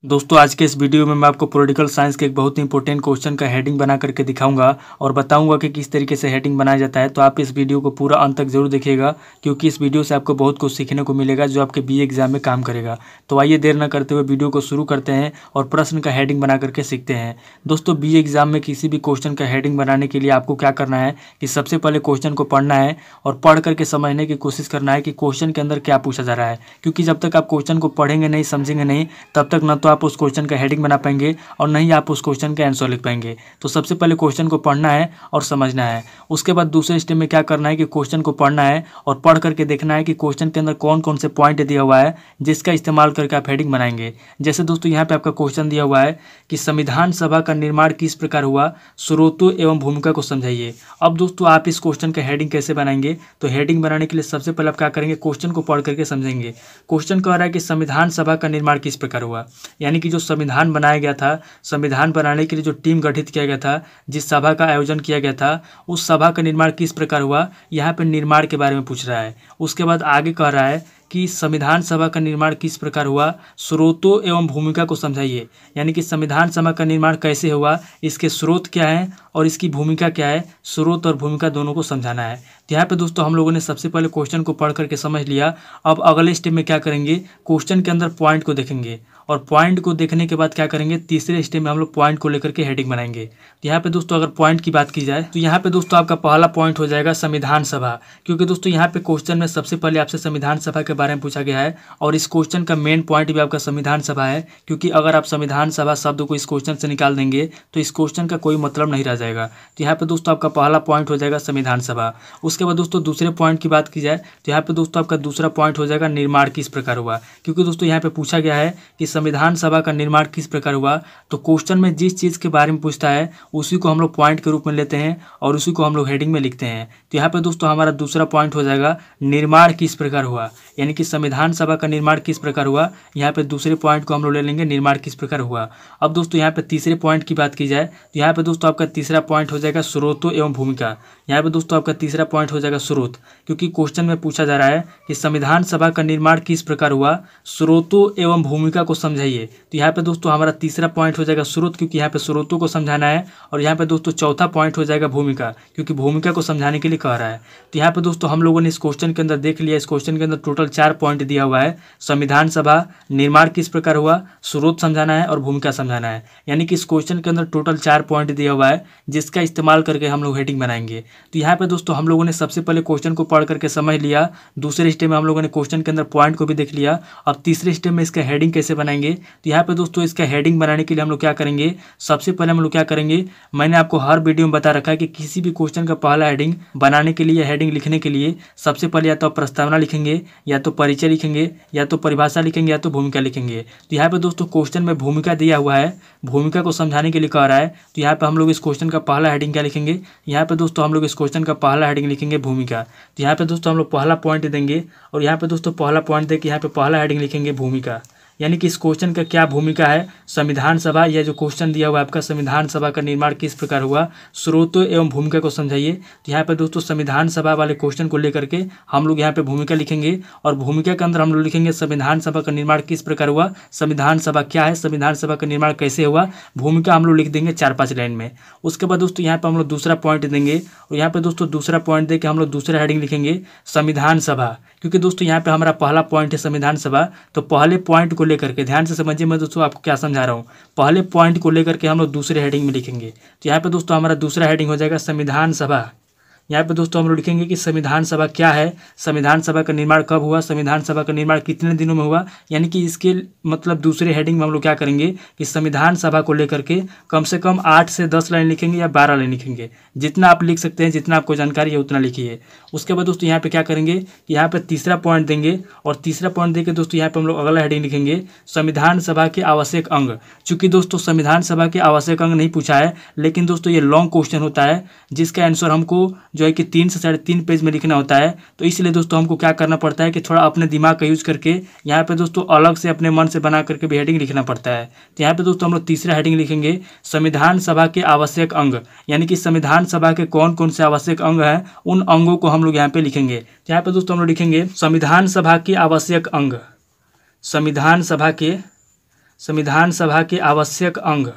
दोस्तों आज के इस वीडियो में मैं आपको पॉलिटिकल साइंस के एक बहुत ही इंपॉर्टेंट क्वेश्चन का हेडिंग बना करके दिखाऊंगा और बताऊंगा कि किस तरीके से हेडिंग बनाया जाता है। तो आप इस वीडियो को पूरा अंत तक जरूर देखिएगा क्योंकि इस वीडियो से आपको बहुत कुछ सीखने को मिलेगा जो आपके बीए एग्जाम में काम करेगा। तो आइए देर न करते हुए वीडियो को शुरू करते हैं और प्रश्न का हेडिंग बना करके सीखते हैं। दोस्तों बीए एग्जाम में किसी भी क्वेश्चन का हेडिंग बनाने के लिए आपको क्या करना है कि सबसे पहले क्वेश्चन को पढ़ना है और पढ़ करके समझने की कोशिश करना है कि क्वेश्चन के अंदर क्या पूछा जा रहा है, क्योंकि जब तक आप क्वेश्चन को पढ़ेंगे नहीं, समझेंगे नहीं, तब तक न तो आप उस क्वेश्चन का हेडिंग बना पाएंगे और नहीं आप उस क्वेश्चन का आंसर लिख पाएंगे। तो सबसे पहले क्वेश्चन को पढ़ना है और समझना है। उसके बाद दूसरे स्टेप में क्या करना है कि क्वेश्चन को पढ़ना है और पढ़ करके देखना है कि क्वेश्चन के अंदर कौन कौन से पॉइंट दिया हुआ है जिसका इस्तेमाल करके आप हेडिंग बनाएंगे। जैसे दोस्तों यहाँ पे आपका क्वेश्चन दिया हुआ है कि संविधान सभा का निर्माण किस प्रकार हुआ, स्रोतों एवं भूमिका को समझाइए। अब दोस्तों आप इस क्वेश्चन का हेडिंग कैसे बनाएंगे, तो हेडिंग बनाने के लिए सबसे पहले आप क्या करेंगे, क्वेश्चन को पढ़ करके समझेंगे। क्वेश्चन कह रहा है कि संविधान सभा का निर्माण किस प्रकार हुआ, यानी कि जो संविधान बनाया गया था, संविधान बनाने के लिए जो टीम गठित किया गया था, जिस सभा का आयोजन किया गया था, उस सभा का निर्माण किस प्रकार हुआ, यहाँ पे निर्माण के बारे में पूछ रहा है। उसके बाद आगे कह रहा है कि संविधान सभा का निर्माण किस प्रकार हुआ, स्रोतों एवं भूमिका को समझाइए, यानी कि संविधान सभा का निर्माण कैसे हुआ, इसके स्रोत क्या है और इसकी भूमिका क्या है, स्रोत और भूमिका दोनों को समझाना है। तो यहाँ पे दोस्तों हम लोगों ने सबसे पहले क्वेश्चन को पढ़ करके समझ लिया। अब अगले स्टेप में क्या करेंगे, क्वेश्चन के अंदर पॉइंट को देखेंगे और पॉइंट को देखने के बाद क्या करेंगे, तीसरे स्टेप में हम लोग पॉइंट को लेकर के हेडिंग बनाएंगे। तो यहाँ पे दोस्तों अगर पॉइंट की बात की जाए तो यहाँ पे दोस्तों आपका पहला पॉइंट हो जाएगा संविधान सभा, क्योंकि दोस्तों यहाँ पे क्वेश्चन में सबसे पहले आपसे संविधान सभा के बारे में पूछा गया है और इस क्वेश्चन का मेन पॉइंट भी आपका संविधान सभा है, क्योंकि अगर आप संविधान सभा शब्द को इस क्वेश्चन से निकाल देंगे तो इस क्वेश्चन का कोई मतलब नहीं रह जाएगा। तो यहाँ पे दोस्तों आपका पहला पॉइंट हो जाएगा संविधान सभा। उसके बाद दोस्तों दूसरे पॉइंट की बात की जाए तो यहाँ पे दोस्तों आपका दूसरा पॉइंट हो जाएगा निर्माण किस प्रकार हुआ, क्योंकि दोस्तों यहाँ पे पूछा गया है कि संविधान सभा का निर्माण किस प्रकार हुआ। तो क्वेश्चन में जिस चीज़ के बारे में पूछता है उसी को हम लोग पॉइंट के रूप में लेते हैं और उसी को हम लोग हेडिंग में लिखते हैं। तो यहाँ पे दोस्तों हमारा दूसरा पॉइंट हो जाएगा निर्माण किस प्रकार हुआ, यानी कि संविधान सभा का निर्माण किस प्रकार हुआ। यहाँ पे दूसरे पॉइंट को हम लोग ले लेंगे निर्माण किस प्रकार हुआ। अब दोस्तों यहाँ पे तीसरे पॉइंट की बात की जाए तो यहाँ पे दोस्तों आपका तीसरा पॉइंट हो जाएगा स्रोतों एवं भूमिका। यहाँ पे दोस्तों आपका तीसरा पॉइंट हो जाएगा स्रोत, क्योंकि क्वेश्चन में पूछा जा रहा है कि संविधान सभा का निर्माण किस प्रकार हुआ, स्रोतों एवं भूमिका को समझाइए। तो यहाँ पे दोस्तों हमारा तीसरा पॉइंट हो जाएगा स्रोत, क्योंकि यहाँ पे स्रोतों को समझाना है, और यहाँ पे दोस्तों चौथा पॉइंट हो जाएगा भूमिका, क्योंकि भूमिका को समझाने के लिए कह रहा है। तो यहाँ पे दोस्तों हम लोगों ने इस क्वेश्चन के अंदर देख लिया, इस क्वेश्चन के अंदर टोटल 4 पॉइंट दिया हुआ है। संविधान सभा, निर्माण किस प्रकार हुआ, स्रोत समझाना है और भूमिका समझाना है, यानी कि इस क्वेश्चन के अंदर टोटल 4 पॉइंट दिया हुआ है जिसका इस्तेमाल करके हम लोग हेडिंग बनाएंगे। तो यहाँ पे दोस्तों हम लोगों ने सबसे पहले क्वेश्चन को पढ़ करके समझ लिया, दूसरे स्टेप में हम लोगों ने क्वेश्चन के अंदर पॉइंट को भी देख लिया। अब तीसरे स्टेप में इसका हेडिंग कैसे बनाएंगे, तो यहाँ पे दोस्तों इसका हेडिंग बनाने के लिए हम लोग क्या करेंगे, सबसे पहले हम लोग क्या करेंगे, मैंने आपको हर वीडियो में बता रखा है कि किसी भी क्वेश्चन का पहला हेडिंग बनाने के लिए, हेडिंग लिखने के लिए सबसे पहले या तो आप प्रस्तावना लिखेंगे, या तो परिचय लिखेंगे, या तो परिभाषा लिखेंगे, या तो भूमिका लिखेंगे। तो यहाँ पे दोस्तों क्वेश्चन में भूमिका दिया हुआ है, भूमिका को समझाने के लिए कह रहा है। तो यहाँ पे हम लोग इस क्वेश्चन का पहला हेडिंग क्या लिखेंगे, यहाँ पे दोस्तों हम लोग इस क्वेश्चन का पहला हेडिंग लिखेंगे भूमिका। तो यहाँ पे दोस्तों हम लोग पहला पॉइंट देंगे और यहाँ पे दोस्तों पहला पॉइंट देके यहाँ पे पहला हेडिंग लिखेंगे भूमिका, यानी कि इस क्वेश्चन का क्या भूमिका है, संविधान सभा, यह जो क्वेश्चन दिया हुआ है आपका संविधान सभा का निर्माण किस प्रकार हुआ, स्रोतों एवं भूमिका को समझाइए। तो यहाँ पे दोस्तों संविधान सभा वाले क्वेश्चन को लेकर के हम लोग यहाँ पे भूमिका लिखेंगे और भूमिका के अंदर हम लोग लिखेंगे संविधान सभा का निर्माण किस प्रकार हुआ, संविधान सभा क्या है, संविधान सभा का निर्माण कैसे हुआ, भूमिका हम लोग लिख देंगे 4-5 लाइन में। उसके बाद दोस्तों यहाँ पे हम लोग दूसरा पॉइंट देंगे और यहाँ पे दोस्तों दूसरा पॉइंट दे के हम लोग दूसरा हेडिंग लिखेंगे संविधान सभा, क्योंकि दोस्तों यहाँ पे हमारा पहला पॉइंट है संविधान सभा। तो पहले पॉइंट को लेकर के ध्यान से समझिए, मैं दोस्तों आपको क्या समझा रहा हूँ, पहले पॉइंट को लेकर के हम लोग दूसरे हेडिंग में लिखेंगे। तो यहाँ पे दोस्तों हमारा दूसरा हेडिंग हो जाएगा संविधान सभा। यहाँ पे दोस्तों हम लोग लिखेंगे कि संविधान सभा क्या है, संविधान सभा का निर्माण कब हुआ, संविधान सभा का निर्माण कितने दिनों में हुआ, यानी कि इसके मतलब दूसरे हेडिंग में हम लोग क्या करेंगे कि संविधान सभा को लेकर के कम से कम 8 से 10 लाइन लिखेंगे या 12 लाइन लिखेंगे, जितना आप लिख सकते हैं, जितना आपको जानकारी है उतना लिखिए। उसके बाद दोस्तों यहाँ पे क्या करेंगे कि यहाँ पे तीसरा पॉइंट देंगे और तीसरा पॉइंट देके दोस्तों यहाँ पे हम लोग अगला हेडिंग लिखेंगे संविधान सभा के आवश्यक अंग। चूंकि दोस्तों संविधान सभा के आवश्यक अंग नहीं पूछा है, लेकिन दोस्तों ये लॉन्ग क्वेश्चन होता है जिसका आंसर हमको जो है कि 3 से 3.5 पेज में लिखना होता है। तो इसलिए दोस्तों हमको क्या करना पड़ता है कि थोड़ा अपने दिमाग का यूज करके यहाँ पे दोस्तों अलग से अपने मन से बना करके भी हेडिंग लिखना पड़ता है। तो यहाँ पे दोस्तों हम लोग तीसरा हेडिंग लिखेंगे संविधान सभा के आवश्यक अंग, यानी कि संविधान सभा के कौन कौन से आवश्यक अंग हैं, उन अंगों को हम लोग यहाँ पे लिखेंगे। तो यहाँ पे दोस्तों हम लोग लिखेंगे संविधान सभा के आवश्यक अंग, संविधान सभा के संविधान सभा के आवश्यक अंग,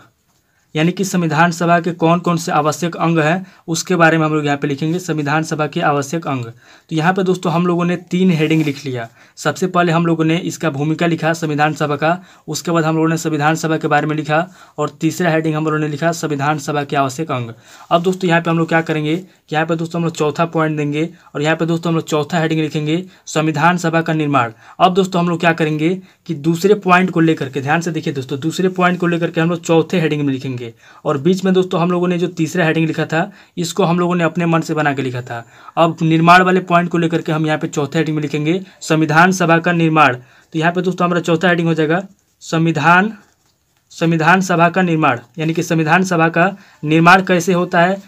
यानी कि संविधान सभा के कौन कौन से आवश्यक अंग हैं उसके बारे में हम लोग यहाँ पे लिखेंगे संविधान सभा के आवश्यक अंग। तो यहाँ पे दोस्तों हम लोगों ने 3 हेडिंग लिख लिया। सबसे पहले हम लोगों ने इसका भूमिका लिखा संविधान सभा का, उसके बाद हम लोगों ने संविधान सभा के बारे में लिखा, और तीसरा हेडिंग हम लोगों ने लिखा संविधान सभा के आवश्यक अंग। अब दोस्तों यहाँ पे हम लोग क्या करेंगे, यहाँ पे दोस्तों हम लोग चौथा पॉइंट देंगे, और यहाँ पे दोस्तों हम लोग चौथा हेडिंग लिखेंगे संविधान सभा का निर्माण। अब दोस्तों हम लोग क्या करेंगे कि दूसरे पॉइंट को लेकर के, ध्यान से देखिए दोस्तों, दूसरे पॉइंट को लेकर के हम लोग चौथे हेडिंग में लिखेंगे, और बीच में दोस्तों हम लोगों ने जो तीसरा हेडिंग लिखा था इसको हम लोगों ने अपने मन से बना के लिखा था। अब निर्माण वाले पॉइंट को लेकर के हम यहाँ पे चौथे हेडिंग में लिखेंगे संविधान सभा का निर्माण। तो यहाँ पे दोस्तों हमारा चौथा हेडिंग हो जाएगा संविधान सभा का निर्माण, यानी कि संविधान सभा का निर्माण कैसे होता है,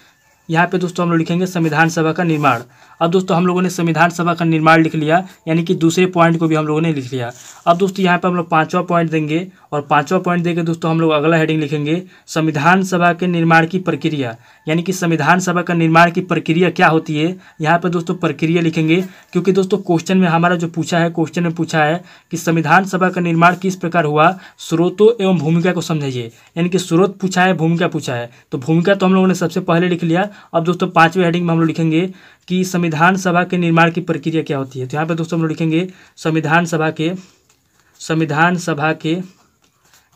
यहाँ पे दोस्तों हम लोग लिखेंगे संविधान सभा का निर्माण। अब दोस्तों हम लोगों ने संविधान सभा का निर्माण लिख लिया, यानी कि दूसरे पॉइंट को भी हम लोगों ने लिख लिया। अब दोस्तों यहाँ पे हम लोग 5वां पॉइंट देंगे, और 5वां पॉइंट देके दोस्तों हम लोग अगला हेडिंग लिखेंगे संविधान सभा के निर्माण की प्रक्रिया, यानी कि संविधान सभा का निर्माण की प्रक्रिया क्या होती है। यहाँ पे दोस्तों प्रक्रिया लिखेंगे, क्योंकि दोस्तों क्वेश्चन में हमारा जो पूछा है, क्वेश्चन में पूछा है कि संविधान सभा का निर्माण किस प्रकार हुआ, स्रोतों एवं भूमिका को समझाइए, यानी कि स्रोत पूछा है, भूमिका पूछा है। तो भूमिका तो हम लोगों ने सबसे पहले लिख लिया। अब दोस्तों 5वें हेडिंग में हम लोग लिखेंगे कि संविधान सभा के निर्माण की प्रक्रिया क्या होती है। तो यहाँ पे दोस्तों हम लोग लिखेंगे संविधान सभा के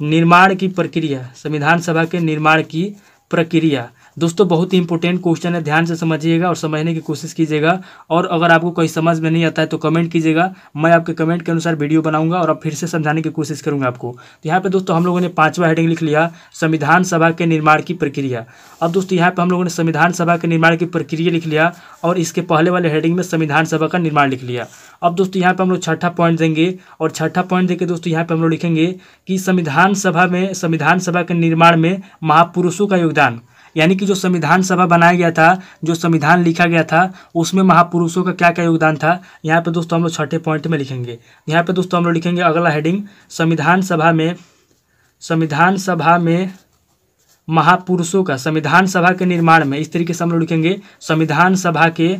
निर्माण की प्रक्रिया, संविधान सभा के निर्माण की प्रक्रिया। दोस्तों बहुत ही इंपॉर्टेंट क्वेश्चन है, ध्यान से समझिएगा और समझने की कोशिश कीजिएगा, और अगर आपको कोई समझ में नहीं आता है तो कमेंट कीजिएगा, मैं आपके कमेंट के अनुसार वीडियो बनाऊंगा और अब फिर से समझाने की कोशिश करूंगा आपको। तो यहाँ पे दोस्तों हम लोगों ने 5वां हेडिंग लिख लिया संविधान सभा के निर्माण की प्रक्रिया। अब दोस्तों यहाँ पे हम लोगों ने संविधान सभा के निर्माण की प्रक्रिया लिख लिया, और इसके पहले वाले हेडिंग में संविधान सभा का निर्माण लिख लिया। अब दोस्तों यहाँ पे हम लोग छठा पॉइंट देंगे, और छठा पॉइंट देके दोस्तों यहाँ पे हम लोग लिखेंगे कि संविधान सभा के निर्माण में महापुरुषों का योगदान, यानी कि जो संविधान सभा बनाया गया था, जो संविधान लिखा गया था, उसमें महापुरुषों का क्या क्या योगदान था। यहाँ पे दोस्तों हम लोग छठे पॉइंट में लिखेंगे। यहाँ पे दोस्तों हम लोग लिखेंगे अगला हेडिंग संविधान सभा में महापुरुषों का, संविधान सभा के निर्माण में, इस तरीके से हम लोग लिखेंगे संविधान सभा के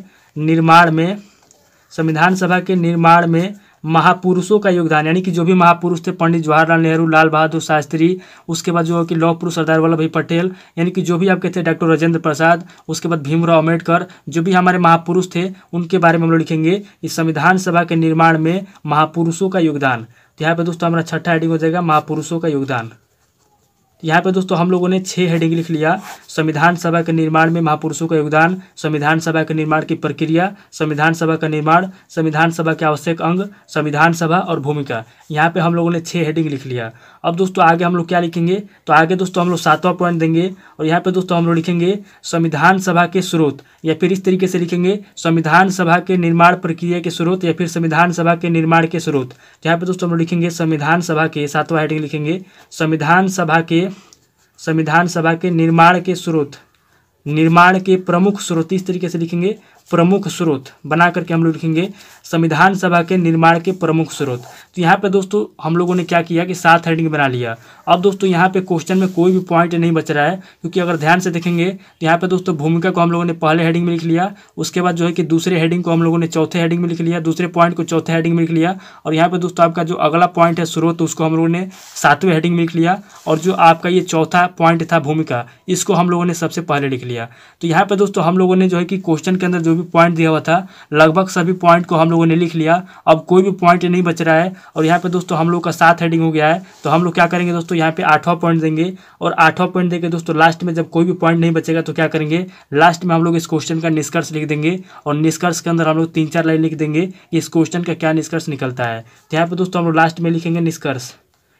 निर्माण में महापुरुषों का योगदान, यानी कि जो भी महापुरुष थे, पंडित जवाहरलाल नेहरू, लाल बहादुर शास्त्री, उसके बाद जो कि लौह पुरुष सरदार वल्लभ भाई पटेल, यानी कि जो भी आपके थे डॉक्टर राजेंद्र प्रसाद, उसके बाद भीमराव अम्बेडकर, जो भी हमारे महापुरुष थे उनके बारे में हम लोग लिखेंगे इस संविधान सभा के निर्माण में महापुरुषों का योगदान। तो यहाँ पे दोस्तों हमारा छठा हेडिंग हो जाएगा महापुरुषों का योगदान। यहाँ पे दोस्तों हम लोगों ने 6 हेडिंग लिख लिया संविधान सभा के निर्माण में महापुरुषों का योगदान, संविधान सभा के निर्माण की प्रक्रिया, संविधान सभा का निर्माण, संविधान सभा के आवश्यक अंग, संविधान सभा और भूमिका। यहाँ पे हम लोगों ने 6 हेडिंग लिख लिया। अब दोस्तों आगे हम लोग क्या लिखेंगे, तो आगे दोस्तों हम लोग 7वां पॉइंट देंगे, और यहाँ पे दोस्तों हम लोग लिखेंगे संविधान सभा के स्रोत, या फिर इस तरीके से लिखेंगे संविधान सभा के निर्माण प्रक्रिया के स्रोत, या फिर संविधान सभा के निर्माण के स्रोत। यहाँ पे दोस्तों हम लोग लिखेंगे संविधान सभा के, 7वां हेडिंग लिखेंगे संविधान सभा के निर्माण के स्रोत, निर्माण के प्रमुख स्रोत, इस तरीके से लिखेंगे प्रमुख स्रोत बना करके हम लोग लिखेंगे संविधान सभा के निर्माण के प्रमुख स्रोत। तो यहाँ पे दोस्तों हम लोगों ने क्या किया कि 7 हेडिंग बना लिया। अब दोस्तों यहाँ पे क्वेश्चन में कोई भी पॉइंट नहीं बच रहा है, क्योंकि अगर ध्यान से देखेंगे तो यहाँ पे दोस्तों भूमिका को हम लोगों ने पहले हेडिंग में लिख लिया, उसके बाद जो है कि दूसरे हेडिंग को हम लोगों ने चौथे हेडिंग में लिख लिया, दूसरे पॉइंट को चौथे हेडिंग में लिख लिया, और यहाँ पे दोस्तों आपका जो अगला पॉइंट है स्रोत, उसको हम लोगों ने 7वें हेडिंग में लिख लिया, और जो आपका ये चौथा पॉइंट था भूमिका, इसको हम लोगों ने सबसे पहले लिख लिया। तो यहाँ पे दोस्तों हम लोगों ने जो है कि क्वेश्चन के अंदर जो भी पॉइंट दिया हुआ था लगभग सभी पॉइंट को हम लोगों ने लिख लिया। अब कोई भी पॉइंट नहीं बच रहा है, और यहाँ पे दोस्तों हम लोग का 7 हेडिंग हो गया है। तो हम लोग क्या करेंगे दोस्तों, यहाँ पे 8वां पॉइंट देंगे, और 8वां पॉइंट देके दोस्तों लास्ट में जब कोई भी पॉइंट नहीं बचेगा तो क्या करेंगे, लास्ट में हम लोग इस क्वेश्चन का निष्कर्ष लिख देंगे, और निष्कर्ष के अंदर हम लोग 3-4 लाइन लिख देंगे इस क्वेश्चन का क्या निष्कर्ष निकलता है। तो यहाँ पे दोस्तों हम लोग लास्ट में लिखेंगे निष्कर्ष,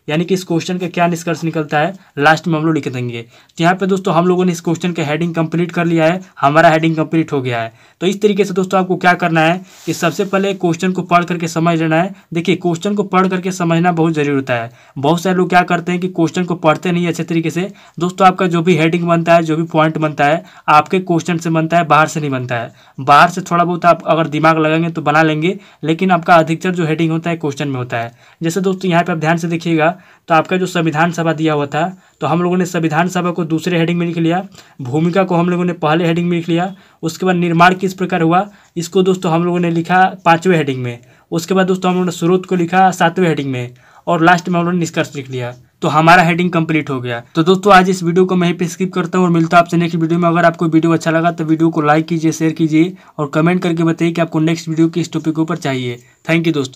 यानी कि इस क्वेश्चन का क्या निष्कर्ष निकलता है लास्ट में हम लोग लिख देंगे। तो यहाँ पे दोस्तों हम लोगों ने इस क्वेश्चन का हेडिंग कंप्लीट कर लिया है, हमारा हेडिंग कंप्लीट हो गया है। तो इस तरीके से दोस्तों आपको क्या करना है कि सबसे पहले क्वेश्चन को पढ़ करके समझ लेना है। देखिए क्वेश्चन को पढ़ करके समझना बहुत जरूरी होता है। बहुत सारे लोग क्या करते हैं कि क्वेश्चन को पढ़ते नहीं अच्छे तरीके से। दोस्तों आपका जो भी हेडिंग बनता है, जो भी पॉइंट बनता है, आपके क्वेश्चन से बनता है, बाहर से नहीं बनता है। बाहर से थोड़ा बहुत आप अगर दिमाग लगाएंगे तो बना लेंगे, लेकिन आपका अधिकतर जो हेडिंग होता है क्वेश्चन में होता है। जैसे दोस्तों यहाँ पे आप ध्यान से देखिएगा तो आपका जो संविधान सभा दिया हुआ था, तो हम लोगों ने संविधान सभा को दूसरे हेडिंग में लिख लिया, भूमिका को हम लोगों ने पहले हेडिंग में लिख लिया, उसके बाद निर्माण किस प्रकार हुआ इसको दोस्तों हम लोगों ने लिखा 5वें हेडिंग में, उसके बाद दोस्तों हम लोगों ने स्रोत को लिखा 7वें हेडिंग में, और लास्ट में हम लोगों ने निष्कर्ष लिख लिया। तो हमारा हेडिंग कंप्लीट हो गया। तो दोस्तों आज इस वीडियो को मैं यहीं पे स्किप करता हूँ और मिलता हूँ आपसे नेक्स्ट वीडियो में। अगर आपको वीडियो अच्छा लगा तो वीडियो को लाइक कीजिए, शेयर कीजिए और कमेंट करके बताइए कि आपको नेक्स्ट वीडियो किस टॉपिक के ऊपर चाहिए। थैंक यू दोस्तों।